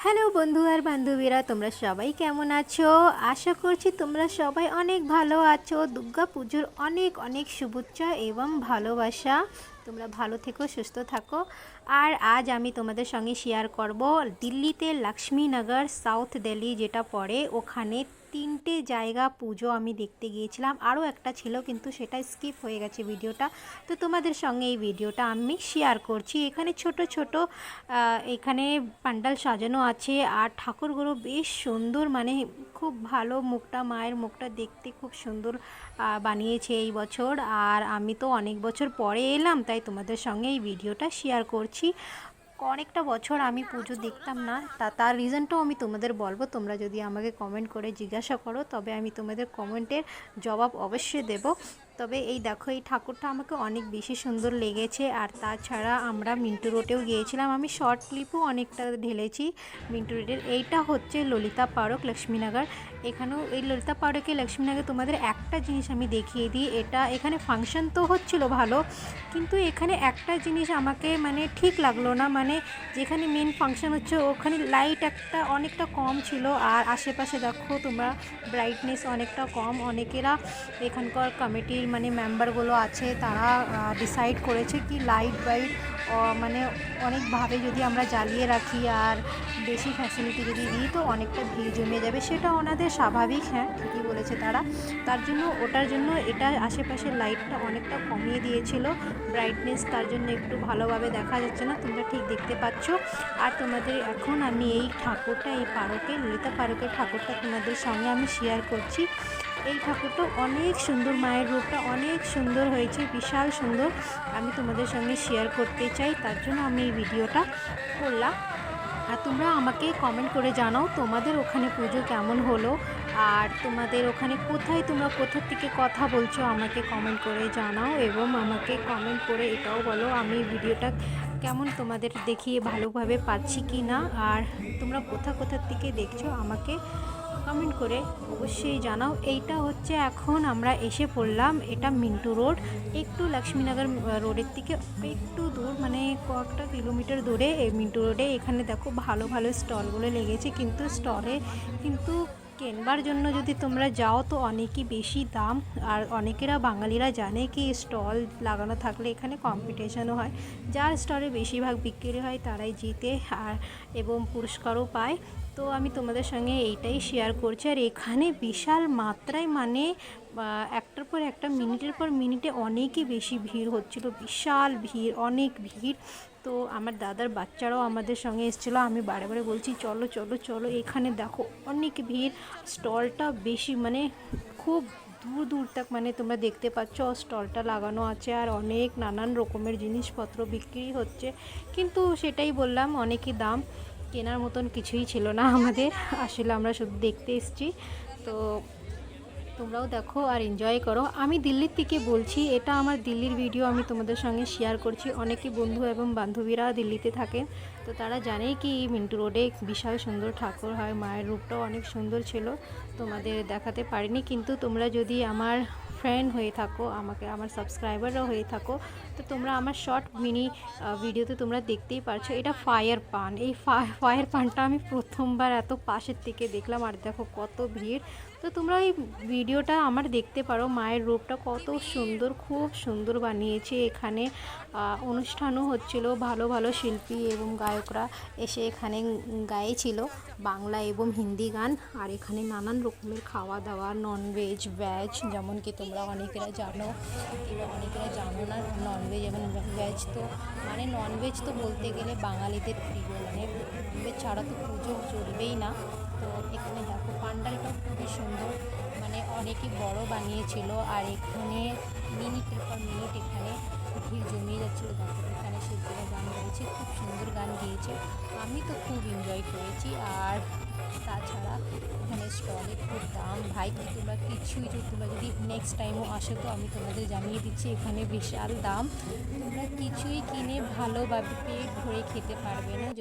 Hello বন্ধু আর বান্ধবীরা, তোমরা সবাই কেমন আছো? আশা করছি তোমরা সবাই অনেক ভালো আছো। দুর্গা পুজোর অনেক অনেক শুভেচ্ছা এবং ভালোবাসা। তোমরা ভালো থেকো, সুস্থ থাকো। আর আজ আমি তোমাদের সঙ্গে শেয়ার করব দিল্লিতে লক্ষ্মীনগর সাউথ দিল্লি যেটা পড়ে, ওখানে 3টে জায়গা পুজো আমি দেখতে গিয়েছিলাম। আরও একটা ছিল কিন্তু সেটা স্কিপ হয়ে গেছে ভিডিওটা। তো তোমাদের সঙ্গে এই ভিডিওটা আমি শেয়ার করছি। এখানে ছোট ছোট এখানে প্যান্ডেল সাজানো আছে আর ঠাকুরগুলো বেশ সুন্দর, মানে খুব ভালো। মুখটা, মায়ের মুখটা দেখতে খুব সুন্দর বানিয়েছে এই বছর। আর আমি তো অনেক বছর পরে এলাম, তাই তোমাদের সঙ্গে এই ভিডিওটা শেয়ার করছি। অনেকটা বছর আমি পুজো দেখতাম না, তার রিজনটাও আমি তোমাদের বলবো। তোমরা যদি আমাকে কমেন্ট করে জিজ্ঞাসা করো তবে আমি তোমাদের কমেন্টের জবাব অবশ্যই দেব। তবে এই দেখো, এই ঠাকুরটা আমাকে অনেক বেশি সুন্দর লেগেছে। আর তাছাড়া আমরা মিন্টু রোডেও গিয়েছিলাম, আমি শর্ট ক্লিপও অনেকটা ঢেলেছি মিন্টু রোডের। এইটা হচ্ছে ললিতা পার্ক লক্ষ্মীনগর। এখানেও এই ললিতা পার্কে লক্ষ্মীনগর তোমাদের একটা জিনিস আমি দেখিয়ে দিই। এখানে ফাংশন তো হচ্ছিল ভালো, কিন্তু এখানে একটা জিনিস আমাকে মানে ঠিক লাগলো না। মানে যেখানে মেন ফাংশন হচ্ছে ওখানে লাইট অনেকটা কম ছিল। আর আশেপাশে দেখো তোমরা, ব্রাইটনেস অনেকটা কম। অনেকেরা এখানকার কমিটির মানে মেম্বারগুলো আছে, তারা ডিসাইড করেছে কি লাইট মানে অনেকভাবে যদি আমরা জ্বালিয়ে রাখি আর বেশি ফ্যাসিলিটি যদি দিই তো অনেকটা ভিড় জমে যাবে। সেটা ওনাদের স্বাভাবিক, হ্যাঁ ঠিকই বলেছে তারা। ওটার জন্য এটা আশেপাশের লাইটটা অনেকটা কমিয়ে দিয়েছিল ব্রাইটনেস, তার জন্য একটু ভালোভাবে দেখা যাচ্ছে না, তোমরা ঠিক দেখতে পাচ্ছ। আর তোমাদের এখন আমি এই ঠাকুরটা, এই পার্কে ললিতা পার্কের ঠাকুরটা তোমাদের সঙ্গে আমি শেয়ার করছি। এই ঠাকুরটা অনেক সুন্দর, মায়ের রূপটা অনেক সুন্দর হয়েছে, বিশাল সুন্দর। আমি তোমাদের সঙ্গে শেয়ার করতে চাই, তার জন্য আমি এই ভিডিওটা করলাম। আর তোমরা আমাকে কমেন্ট করে জানাও তোমাদের ওখানে পুজো কেমন হলো। আর তোমাদের ওখানে তোমরা কোথা থেকে কথা বলছো আমাকে কমেন্ট করে জানাও। এবং আমাকে কমেন্ট করে এটাও বলো আমি ভিডিওটা কেমন তোমাদের দেখিয়ে ভালোভাবে পাচ্ছি কি না। আর তোমরা কোথা থেকে দেখছো আমাকে কমেন্ট করে অবশ্যই জানাও। এইটা হচ্ছে এখন আমরা এসে পড়লাম, এটা মিন্টু রোড। একটু লক্ষ্মীনগর রোডের থেকে একটু দূর, মানে কয়েকটা কিলোমিটার দূরে এই মিন্টু রোডে। এখানে দেখো ভালো ভালো স্টলগুলো লেগেছে, কিন্তু স্টলে কিন্তু কেনবার জন্য যদি তোমরা যাও তো অনেকই বেশি দাম। আর অনেকেরা বাঙালিরা জানে কি স্টল লাগানো থাকলে এখানে কম্পিটিশনও হয়, যার স্টলে বেশিরভাগ বিক্রি হয় তারাই জিতে আর এবং পুরস্কারও পায়। তো আমি তোমাদের সঙ্গে এইটাই শেয়ার করছি। আর এখানে বিশাল মাত্রায়, মানে একটার পর একটা, মিনিটের পর মিনিটে অনেকই বেশি ভিড় হচ্ছিল, বিশাল ভিড়, অনেক ভিড়। তো আমার দাদার বাচ্চারাও আমাদের সঙ্গে এসেছিলো, আমি বারে বারে বলছি চলো চলো চলো। এখানে দেখো অনেক ভিড়, স্টলটা বেশি, মানে খুব দূর দূর তক, মানে তোমরা দেখতে পাচ্ছ স্টলটা লাগানো আছে। আর অনেক নানান রকমের জিনিসপত্র বিক্রি হচ্ছে, কিন্তু সেটাই বললাম অনেকই দাম, কেনার মতন কিছুই ছিল না আমাদের। আসলে আমরা শুধু দেখতে এসেছি। তো তোমরাও দেখো আর এনজয় করো। আমি দিল্লির থেকে বলছি, এটা আমার দিল্লির ভিডিও আমি তোমাদের সঙ্গে শেয়ার করছি। অনেকেই বন্ধু এবং বান্ধবীরা দিল্লিতে থাকেন, তো তারা জানেই কি মিন্টু রোডে বিশাল সুন্দর ঠাকুর হয়, মায়ের রূপটাও অনেক সুন্দর ছিল। তোমাদের দেখাতে পারিনি, কিন্তু তোমরা যদি আমার ফ্রেন্ড হয়ে থাকো, আমার সাবস্ক্রাইবাররা হয়ে থাকো, তো তোমরা আমার শর্ট মিনি ভিডিওতে তোমরা দেখতেই পারছো। এটা ফায়ার পান, এই ফায়ার পানটা আমি প্রথমবার এত পাশের থেকে দেখলাম। আর দেখো কত ভিড়। তো তোমরা এই ভিডিওটা আমার দেখতে পারো, মায়ের রূপটা কত সুন্দর, খুব সুন্দর বানিয়েছে। এখানে অনুষ্ঠানও হচ্ছিল, ভালো ভালো শিল্পী এবং গায়করা এসে এখানে গাইছিল বাংলা এবং হিন্দি গান। আর এখানে নানান রকমের খাওয়া দাওয়া, ননভেজ ভেজ, যেমন কি তোমরা অনেকেরা জানো কিংবা অনেকেরা জানো না, ননভেজ এবং ভেজ তো, মানে ননভেজ তো বলতে গেলে বাঙালিদের প্রিয়, মানে ননভেজ ছাড়া তো পুজো চলবেই না। তো এখানে দেখো প্যান্ডেলটাও খুবই সুন্দর, মানে অনেকই বড় বানিয়েছিল। আর এখানে মিনিটের পর মিনিট এখানে ভিড় জমিয়ে যাচ্ছিলো। দেখো এখানে শিল্পীরা গান গাইছে, খুব সুন্দর গান গেয়েছে, আমি তো খুব এনজয় করেছি। আর তাছাড়া এখানে স্টলে খুব দাম ভাই, তোমরা তোমরা যদি নেক্সট টাইমও আসো তো আমি তোমাদের জানিয়ে দিচ্ছি এখানে বিশাল দাম, তোমরা কিছুই কিনে ভালোভাবে পেট ভরে খেতে পারবে না।